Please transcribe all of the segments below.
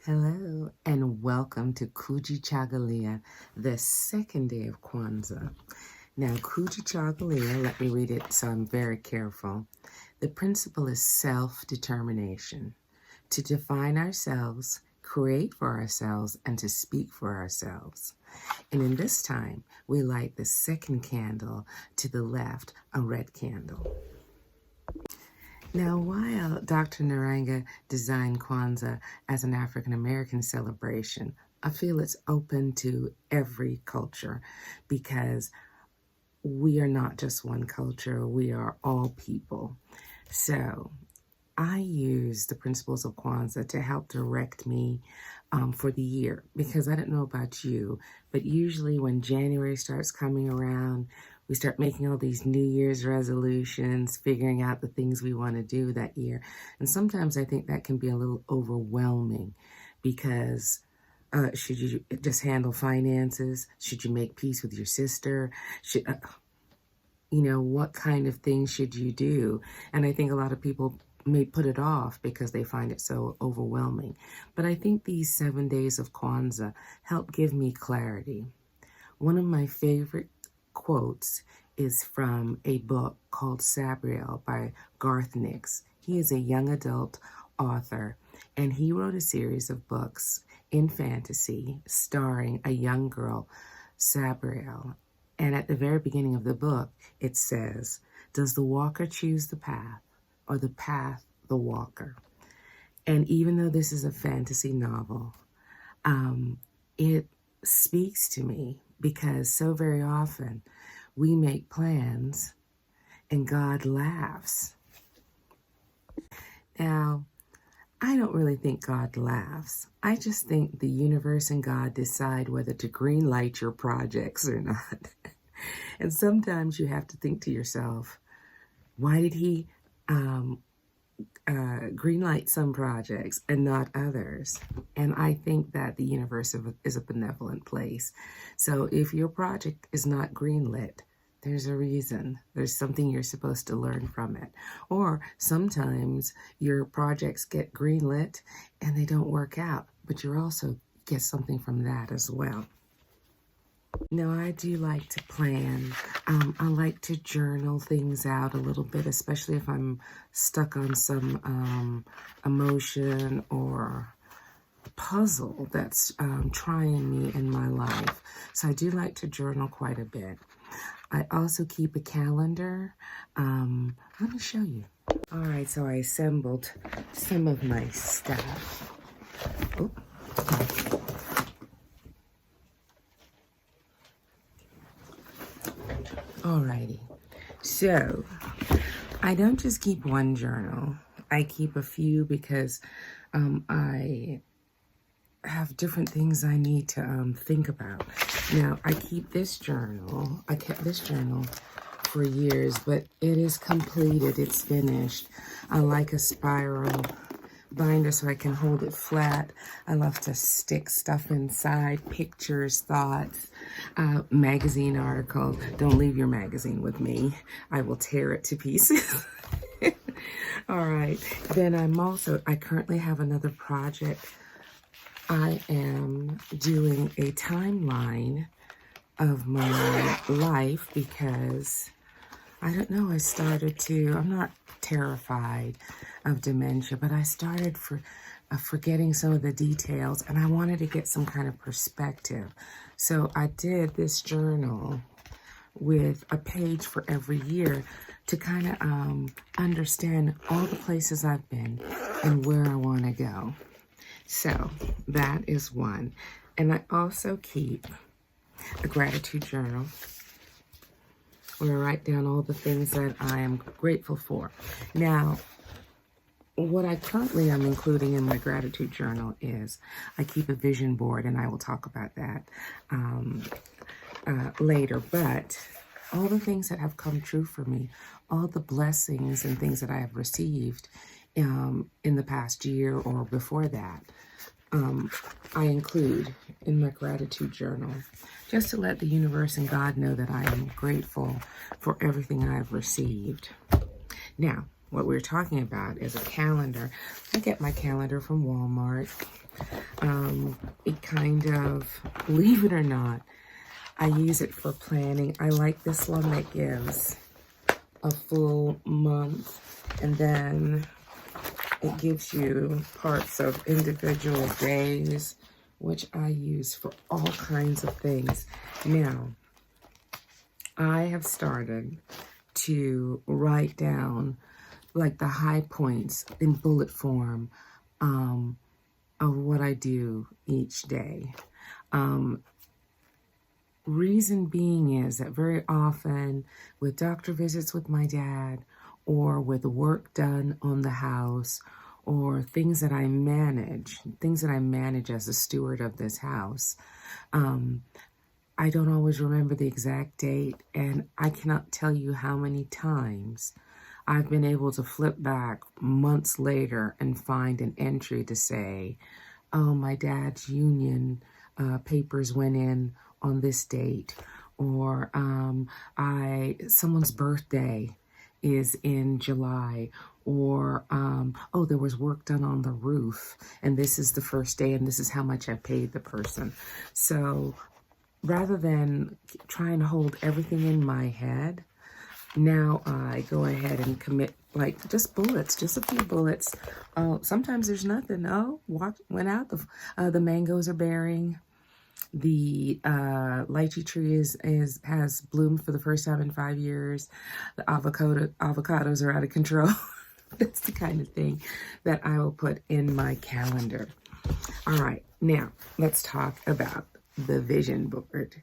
Hello and welcome to Kujichagulia, the second day of Kwanzaa. Now, Kujichagulia, let me read it so I'm very careful. The principle is self-determination, to define ourselves, create for ourselves, and to speak for ourselves. And in this time, we light the second candle to the left, a red candle. Now, while Dr. Naranga designed Kwanzaa as an African-American celebration, I feel it's open to every culture because we are not just one culture, we are all people. So I use the principles of Kwanzaa to help direct me for the year, because I don't know about you, but usually when January starts coming around, we start making all these New Year's resolutions, figuring out the things we want to do that year. And sometimes I think that can be a little overwhelming because should you just handle finances? Should you make peace with your sister? Should, what kind of things should you do? And I think a lot of people may put it off because they find it so overwhelming. But I think these 7 days of Kwanzaa help give me clarity. One of my favorite quotes is from a book called Sabriel by Garth Nix. He is a young adult author, and he wrote a series of books in fantasy starring a young girl, Sabriel. And at the very beginning of the book, it says, "Does the walker choose the path, or the path the walker?" And even though this is a fantasy novel, it speaks to me because so very often we make plans and God laughs. Now, I don't really think God laughs. I just think the universe and God decide whether to green light your projects or not. And sometimes you have to think to yourself, why did he greenlight some projects and not others? And I think that the universe is a benevolent place. So if your project is not greenlit, there's a reason. There's something you're supposed to learn from it. Or sometimes your projects get greenlit and they don't work out, but you also get something from that as well. No, I do like to plan. I like to journal things out a little bit, especially if I'm stuck on some emotion or puzzle that's trying me in my life. So I do like to journal quite a bit. I also keep a calendar. Let me show you. All right, so I assembled some of my stuff. Oh. Alrighty, so I don't just keep one journal. I keep a few because I have different things I need to think about. Now, I keep this journal. I kept this journal for years, but it is completed. It's finished. I like a spiral binder so I can hold it flat. I love to stick stuff inside, pictures, thoughts, magazine article. Don't leave your magazine with me. I will tear it to pieces. All right. Then I currently have another project. I am doing a timeline of my life because I don't know, I'm not terrified of dementia, but I started forgetting some of the details and I wanted to get some kind of perspective. So I did this journal with a page for every year to kind of understand all the places I've been and where I want to go. So that is one. And I also keep a gratitude journal where I write down all the things that I am grateful for. Now, what I currently am including in my gratitude journal is I keep a vision board, and I will talk about that later. But all the things that have come true for me, all the blessings and things that I have received in the past year or before that, I include in my gratitude journal, just to let the universe and God know that I am grateful for everything I've received. Now, what we're talking about is a calendar. I get my calendar from Walmart. It kind of, believe it or not, I use it for planning. I like this one that gives a full month, and then it gives you parts of individual days, which I use for all kinds of things. Now, I have started to write down like the high points in bullet form of what I do each day. Reason being is that very often with doctor visits with my dad, or with work done on the house, or things that I manage as a steward of this house, I don't always remember the exact date, and I cannot tell you how many times I've been able to flip back months later and find an entry to say, oh, my dad's union papers went in on this date, or someone's birthday is in July, or oh, there was work done on the roof, and this is the first day, and this is how much I paid the person. So rather than trying to hold everything in my head, now I go ahead and commit like just bullets, just a few bullets. Sometimes there's nothing. Oh, went out. The mangoes are bearing. The lychee tree has bloomed for the first time in 5 years. The avocados are out of control. That's the kind of thing that I will put in my calendar. All right, now let's talk about the vision board.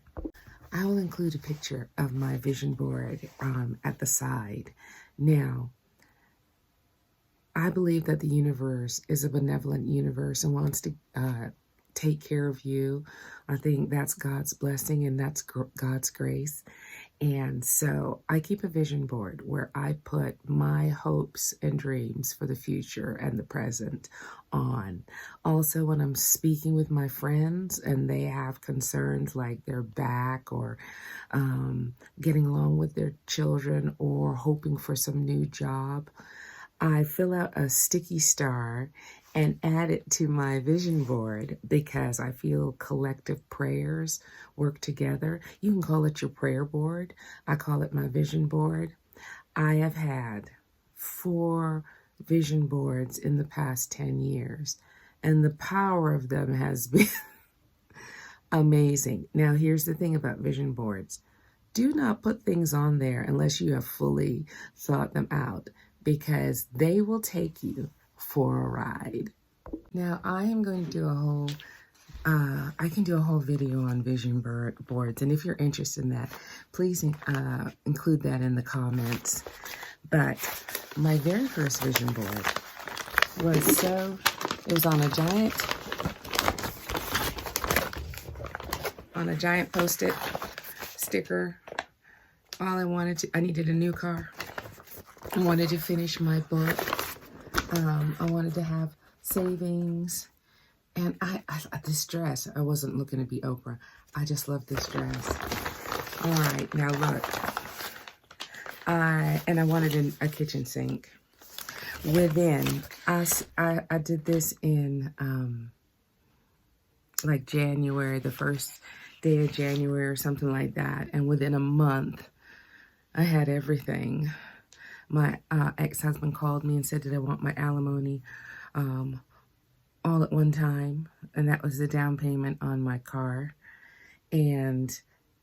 I will include a picture of my vision board at the side. Now, I believe that the universe is a benevolent universe and wants to take care of you. I think that's God's blessing, and that's God's grace. And so I keep a vision board where I put my hopes and dreams for the future and the present on. Also, when I'm speaking with my friends and they have concerns like their back, or getting along with their children, or hoping for some new job, I fill out a sticky star and add it to my vision board, because I feel collective prayers work together. You can call it your prayer board. I call it my vision board. I have had 4 vision boards in the past 10 years, and the power of them has been amazing. Now, here's the thing about vision boards. Do not put things on there unless you have fully thought them out, because they will take you for a ride. Now, I am going to do a whole, I can do a whole video on vision boards, and if you're interested in that, please include that in the comments. But my very first vision board was it was on a giant Post-it sticker. I needed a new car. I wanted to finish my book. I wanted to have savings, and this dress, I wasn't looking to be Oprah. I just love this dress. All right, now look, I wanted a kitchen sink. Within, I did this in like January, the first day of January or something like that, and within a month, I had everything. My ex-husband called me and said, did I want my alimony all at one time? And that was the down payment on my car. And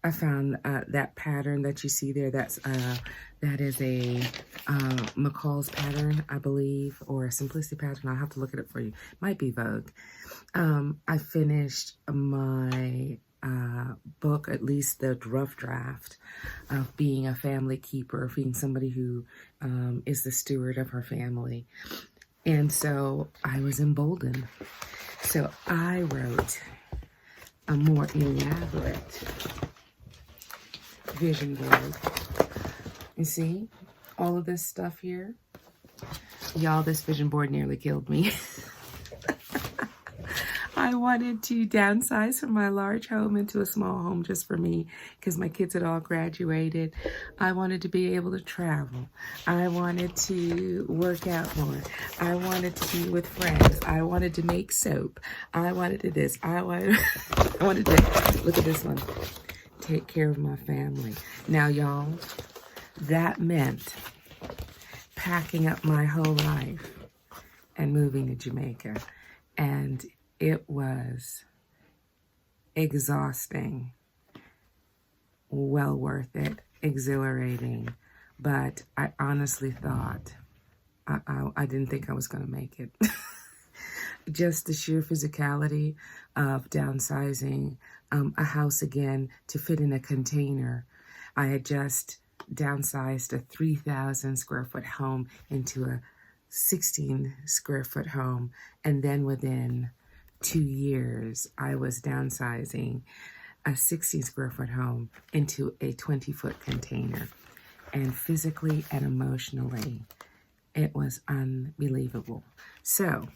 I found that pattern that you see there. That is a McCall's pattern, I believe, or a Simplicity pattern. I'll have to look at it for you. Might be Vogue. I finished my book, at least the rough draft, of being a family keeper, being somebody who is the steward of her family. And so I was emboldened. So I wrote a more elaborate vision board. You see all of this stuff here? Y'all, this vision board nearly killed me. I wanted to downsize from my large home into a small home just for me because my kids had all graduated. I wanted to be able to travel. I wanted to work out more. I wanted to be with friends. I wanted to make soap. I wanted to this. I wanted to, look at this one, take care of my family. Now, y'all, that meant packing up my whole life and moving to Jamaica. And it was exhausting, well worth it, exhilarating. But I honestly thought, I didn't think I was going to make it. Just the sheer physicality of downsizing a house again to fit in a container. I had just downsized a 3,000 square foot home into a 16 square foot home. And then within 2 years, I was downsizing a 16 square foot home into a 20-foot container. And physically and emotionally, it was unbelievable. So,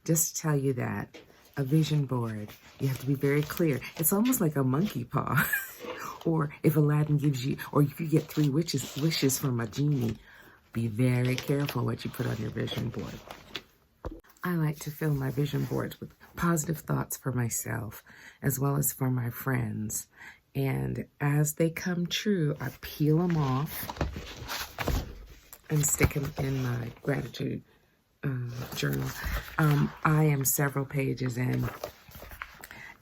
just to tell you that, a vision board, you have to be very clear. It's almost like a monkey paw. Or if Aladdin gives you, or if you get 3 wishes from a genie, be very careful what you put on your vision board. I like to fill my vision boards with positive thoughts for myself, as well as for my friends. And as they come true, I peel them off and stick them in my gratitude journal. I am several pages in,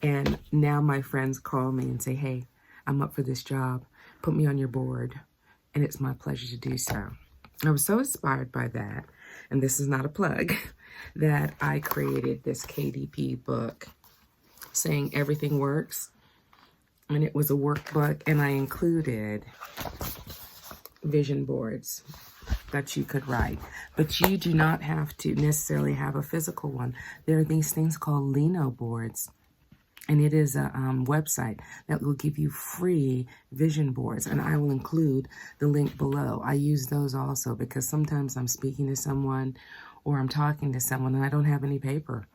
and now my friends call me and say, hey, I'm up for this job. Put me on your board. And it's my pleasure to do so. I was so inspired by that, and this is not a plug, that I created this KDP book saying everything works. And it was a workbook, and I included vision boards that you could write. But you do not have to necessarily have a physical one. There are these things called Lino boards. And it is a website that will give you free vision boards. And I will include the link below. I use those also because sometimes I'm speaking to someone or I'm talking to someone and I don't have any paper.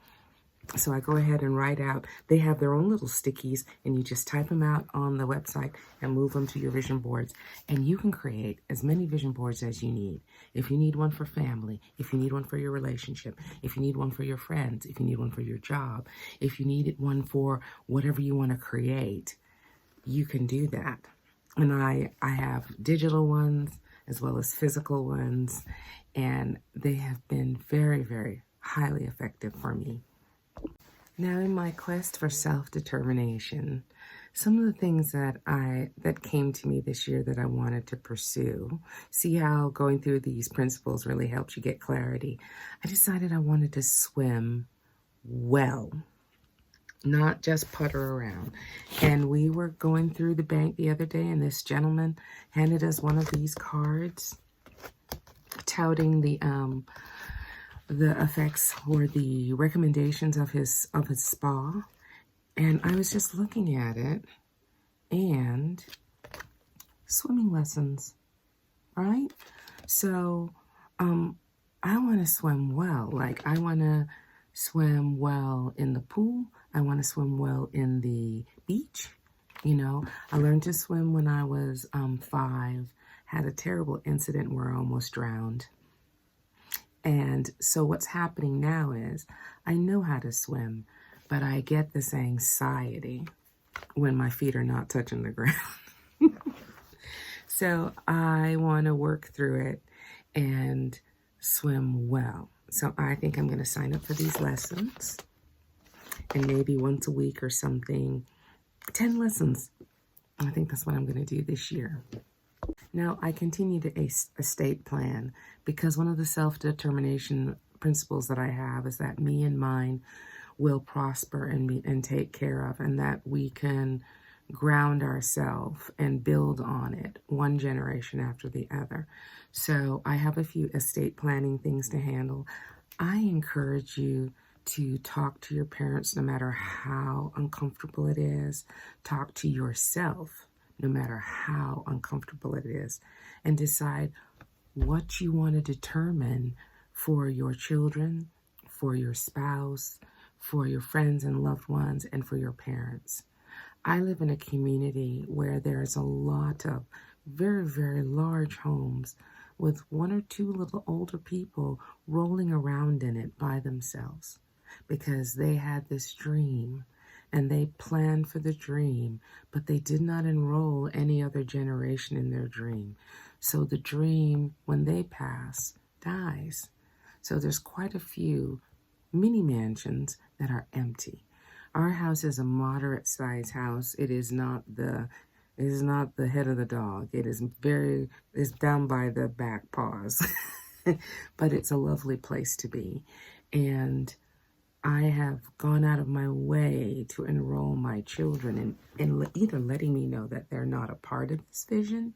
So I go ahead and write out. They have their own little stickies and you just type them out on the website and move them to your vision boards. And you can create as many vision boards as you need. If you need one for family, if you need one for your relationship, if you need one for your friends, if you need one for your job, if you need one for whatever you want to create, you can do that. And I have digital ones as well as physical ones, and they have been very, very highly effective for me. Now, in my quest for self-determination, some of the things that came to me this year that I wanted to pursue, see how going through these principles really helps you get clarity. I decided I wanted to swim well, not just putter around. And we were going through the bank the other day, and this gentleman handed us one of these cards touting the effects or the recommendations of his spa. And I was just looking at it, and swimming lessons, right? So I want to swim well. Like, I want to swim well in the pool. I want to swim well in the beach. You know, I learned to swim when I was 5, had a terrible incident where I almost drowned. And so what's happening now is I know how to swim, but I get this anxiety when my feet are not touching the ground. So I want to work through it and swim well. So I think I'm going to sign up for these lessons, and maybe once a week or something, 10 lessons. I think that's what I'm going to do this year. Now, I continue to estate plan because one of the self-determination principles that I have is that me and mine will prosper and take care of, and that we can ground ourselves and build on it one generation after the other. So I have a few estate planning things to handle. I encourage you to talk to your parents no matter how uncomfortable it is. Talk to yourself no matter how uncomfortable it is, and decide what you want to determine for your children, for your spouse, for your friends and loved ones, and for your parents. I live in a community where there's a lot of very, very large homes with one or two little older people rolling around in it by themselves because they had this dream and they planned for the dream, but they did not enroll any other generation in their dream. So the dream, when they pass, dies. So there's quite a few mini mansions that are empty. Our house is a moderate sized house. It is not the head of the dog. It's down by the back paws. But it's a lovely place to be. And I have gone out of my way to enroll my children in either letting me know that they're not a part of this vision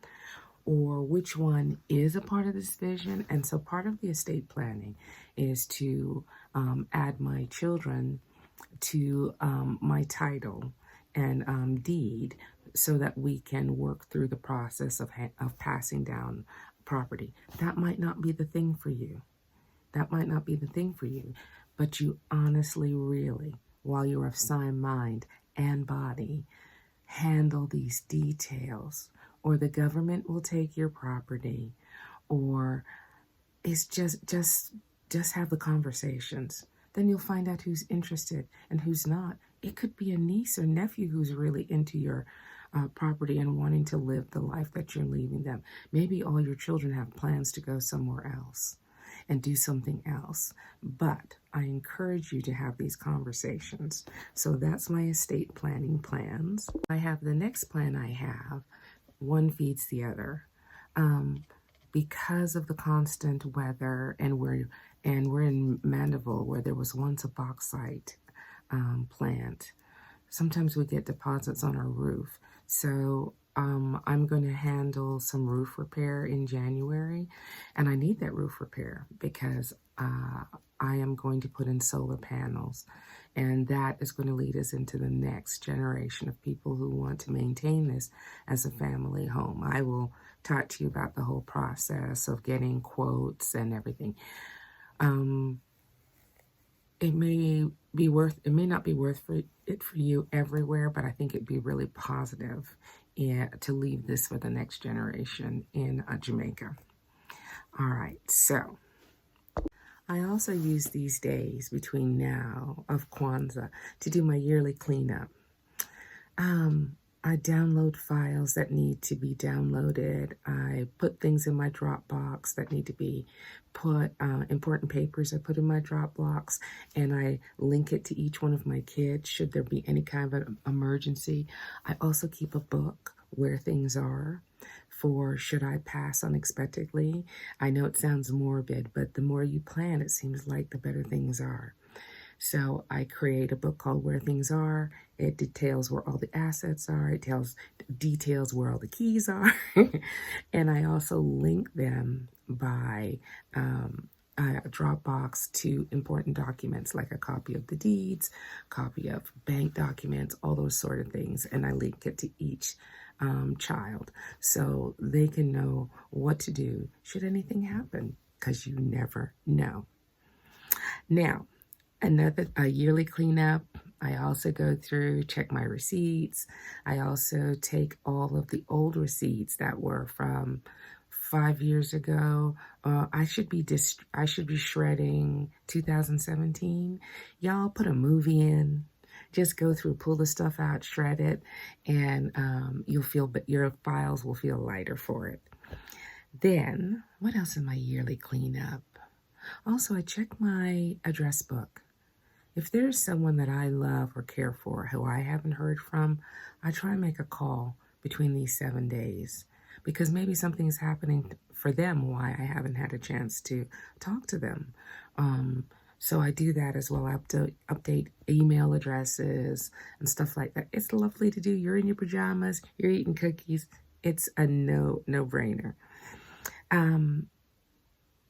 or which one is a part of this vision. And so part of the estate planning is to add my children to my title and deed so that we can work through the process of passing down property. That might not be the thing for you. That might not be the thing for you, but you honestly, really, while you're of sound mind and body, handle these details, or the government will take your property, or it's just have the conversations. Then you'll find out who's interested and who's not. It could be a niece or nephew who's really into your property and wanting to live the life that you're leaving them. Maybe all your children have plans to go somewhere else and do something else. But I encourage you to have these conversations. So that's my estate planning plans. I have the next plan I have. One feeds the other. Because of the constant weather, and we're in Mandeville, where there was once a bauxite plant. Sometimes we get deposits on our roof. So I'm going to handle some roof repair in January, and I need that roof repair because I am going to put in solar panels, and that is going to lead us into the next generation of people who want to maintain this as a family home. I will talk to you about the whole process of getting quotes and everything. It may not be worth it for you everywhere, but I think it'd be really positive to leave this for the next generation in Jamaica. All right, so I also use these days between now of Kwanzaa to do my yearly cleanup. I download files that need to be downloaded. I put things in my Dropbox that need to be put, important papers I put in my Dropbox, and I link it to each one of my kids should there be any kind of an emergency. I also keep a book where things are for should I pass unexpectedly. I know it sounds morbid, but the more you plan, it seems like the better things are. So I create a book called Where Things Are. It details where all the assets are. It details where all the keys are. And I also link them by Dropbox to important documents like a copy of the deeds, copy of bank documents, all those sort of things. And I link it to each child so they can know what to do should anything happen, because you never know. Now, a yearly cleanup. I also go through, check my receipts. I also take all of the old receipts that were from 5 years ago. I should be shredding 2017. Y'all put a movie in. Just go through, pull the stuff out, shred it, and your files will feel lighter for it. Then, what else in my yearly cleanup? Also, I check my address book. If there's someone that I love or care for who I haven't heard from, I try and make a call between these 7 days, because maybe something's happening for them why I haven't had a chance to talk to them. So I do that as well. I update email addresses and stuff like that. It's lovely to do. You're in your pajamas, you're eating cookies. It's a no-brainer.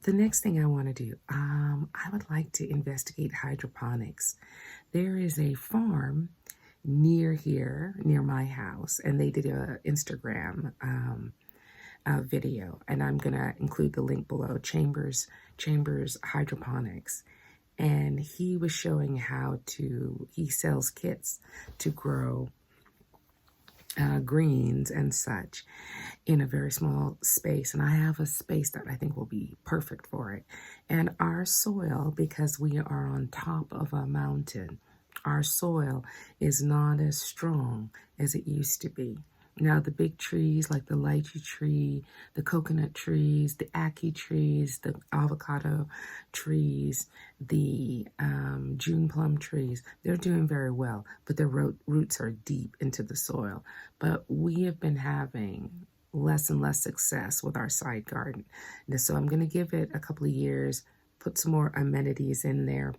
The next thing I want to do, I would like to investigate hydroponics. There is a farm near my house, and they did an Instagram video, and I'm going to include the link below, Chambers Hydroponics. and he was showing he sells kits to grow greens and such in a very small space. And I have a space that I think will be perfect for it. And our soil, because we are on top of a mountain, our soil is not as strong as it used to be. Now, the big trees like the lychee tree, the coconut trees, the ackee trees, the avocado trees, the June plum trees, they're doing very well, but their roots are deep into the soil. But we have been having less and less success with our side garden. And so I'm going to give it a couple of years, put some more amenities in there,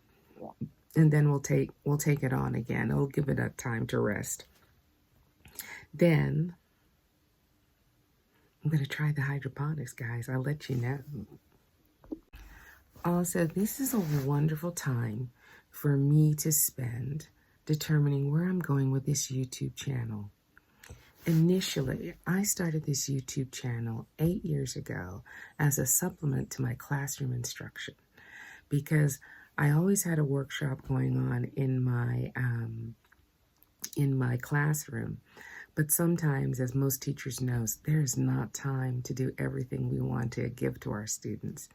and then we'll take it on again. I'll give it a time to rest. Then I'm going to try the hydroponics, guys. I'll let you know. Also, this is a wonderful time for me to spend determining where I'm going with this YouTube channel. Initially, I started this YouTube channel 8 years ago as a supplement to my classroom instruction because I always had a workshop going on in my classroom. But sometimes, as most teachers know, there's not time to do everything we want to give to our students.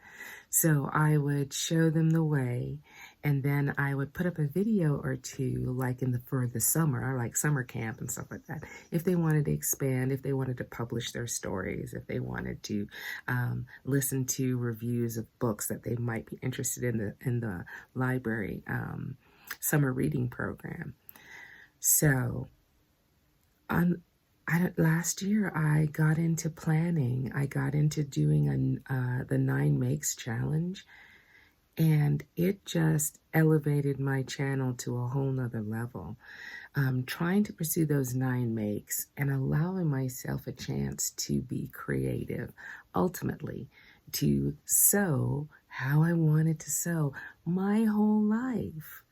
So I would show them the way, and then I would put up a video or two, like for the summer, like summer camp and stuff like that. If they wanted to expand, if they wanted to publish their stories, if they wanted to listen to reviews of books that they might be interested in the library summer reading program. So last year, I got into planning. I got into doing the 9 Makes challenge, and it just elevated my channel to a whole nother level. Trying to pursue those 9 Makes and allowing myself a chance to be creative, ultimately to sew how I wanted to sew my whole life.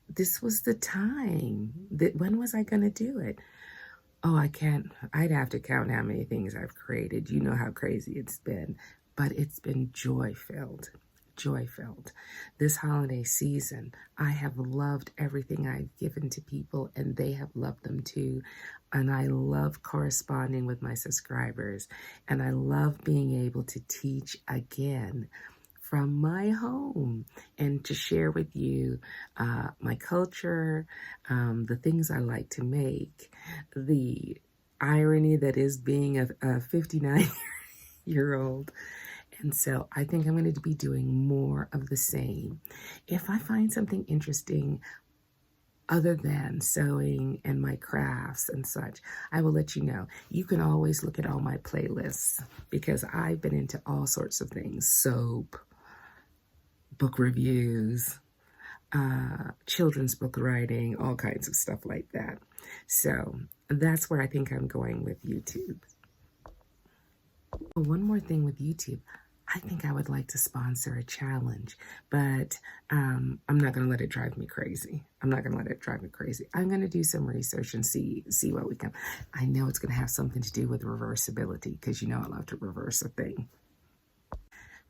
This was the time. When was I going to do it? Oh, I'd have to count how many things I've created. You know how crazy it's been, but it's been joy-filled, joy-filled. This holiday season, I have loved everything I've given to people, and they have loved them too. And I love corresponding with my subscribers, and I love being able to teach again from my home and to share with you my culture, the things I like to make, the irony that is being a 59-year-old. And so I think I'm going to be doing more of the same. If I find something interesting other than sewing and my crafts and such, I will let you know. You can always look at all my playlists because I've been into all sorts of things. Soap, book reviews, children's book writing, all kinds of stuff like that. So that's where I think I'm going with YouTube. One more thing with YouTube. I think I would like to sponsor a challenge, but I'm not going to let it drive me crazy. I'm going to do some research and see what we can. I know it's going to have something to do with reversibility because you know I love to reverse a thing.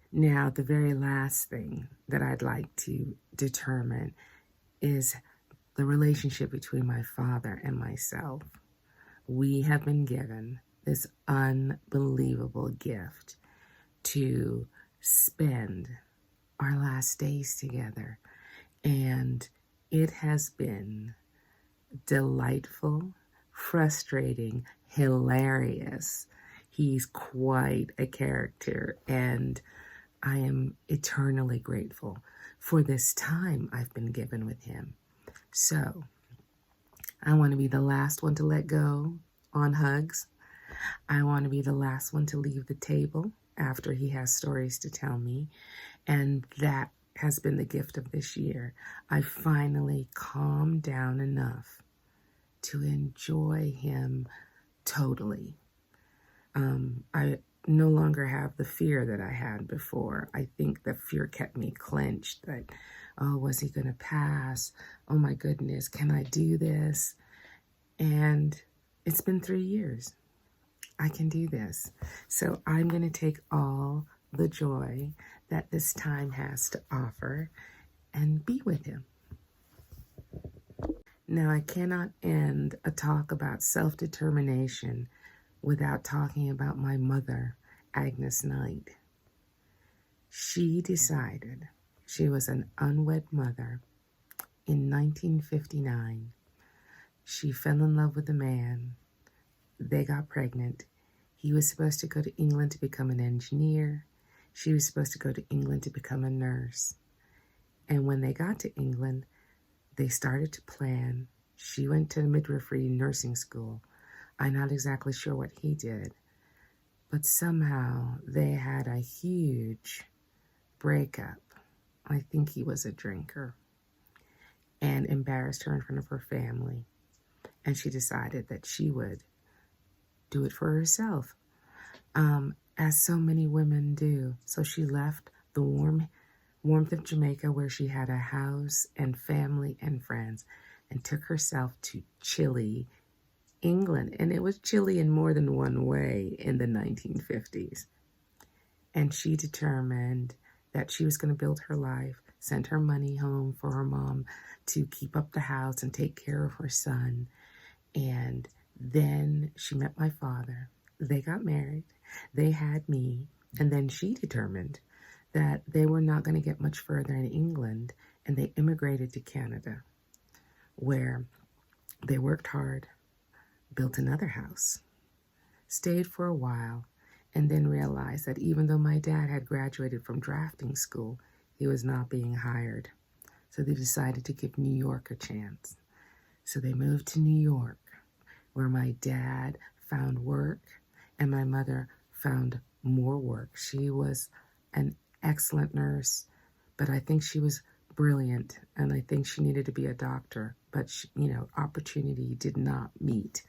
Now, the very last thing that I'd like to determine is the relationship between my father and myself. We have been given this unbelievable gift to spend our last days together. And it has been delightful, frustrating, hilarious. He's quite a character, and I am eternally grateful for this time I've been given with him. So I want to be the last one to let go on hugs. I want to be the last one to leave the table after he has stories to tell me. And that has been the gift of this year. I finally calmed down enough to enjoy him totally. I no longer have the fear that I had before. I think the fear kept me clenched that, oh, was he going to pass? Oh my goodness, can I do this? And it's been 3 years. I can do this. So I'm going to take all the joy that this time has to offer and be with him. Now, I cannot end a talk about self-determination without talking about my mother, Agnes Knight. She decided, she was an unwed mother in 1959. She fell in love with a man. They got pregnant. He was supposed to go to England to become an engineer. She was supposed to go to England to become a nurse. And when they got to England, they started to plan. She went to midwifery nursing school. I'm not exactly sure what he did, but somehow they had a huge breakup. I think he was a drinker and embarrassed her in front of her family. And she decided that she would do it for herself, as so many women do. So she left the warmth of Jamaica, where she had a house and family and friends, and took herself to chilly England. And it was chilly in more than one way in the 1950s. And she determined that she was going to build her life, send her money home for her mom to keep up the house and take care of her son. And then she met my father. They got married. They had me. And then she determined that they were not going to get much further in England, and they immigrated to Canada, where they worked hard, built another house, stayed for a while, and then realized that even though my dad had graduated from drafting school, he was not being hired. So they decided to give New York a chance. So they moved to New York, where my dad found work and my mother found more work. She was an excellent nurse, but I think she was brilliant, and I think she needed to be a doctor, but she, opportunity did not meet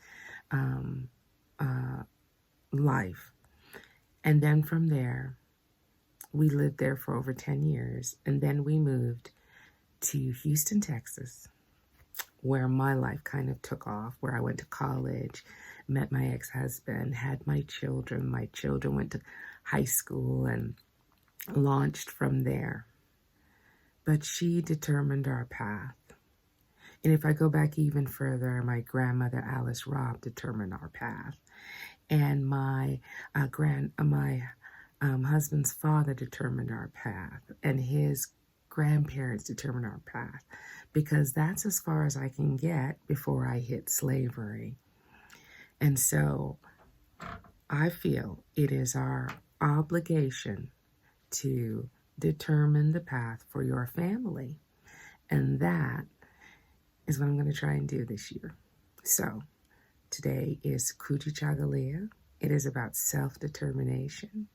life. And then from there, we lived there for over 10 years, and then we moved to Houston, Texas, where my life kind of took off, where I went to college, met my ex-husband, had my children. My children went to high school and launched from there. But she determined our path. And if I go back even further, my grandmother, Alice Robb, determined our path. And my husband's father determined our path. And his grandparents determined our path. Because that's as far as I can get before I hit slavery. And so I feel it is our obligation to determine the path for your family. And that is what I'm going to try and do this year. So today is Kujichagulia. It is about self-determination.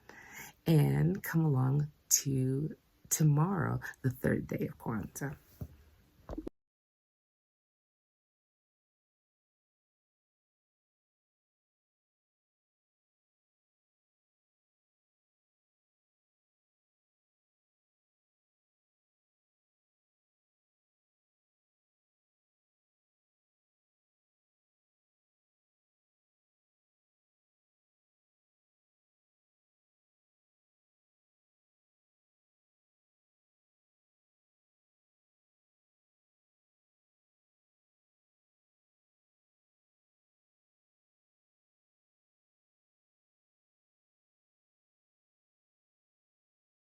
And come along to tomorrow, the third day of Kwanzaa.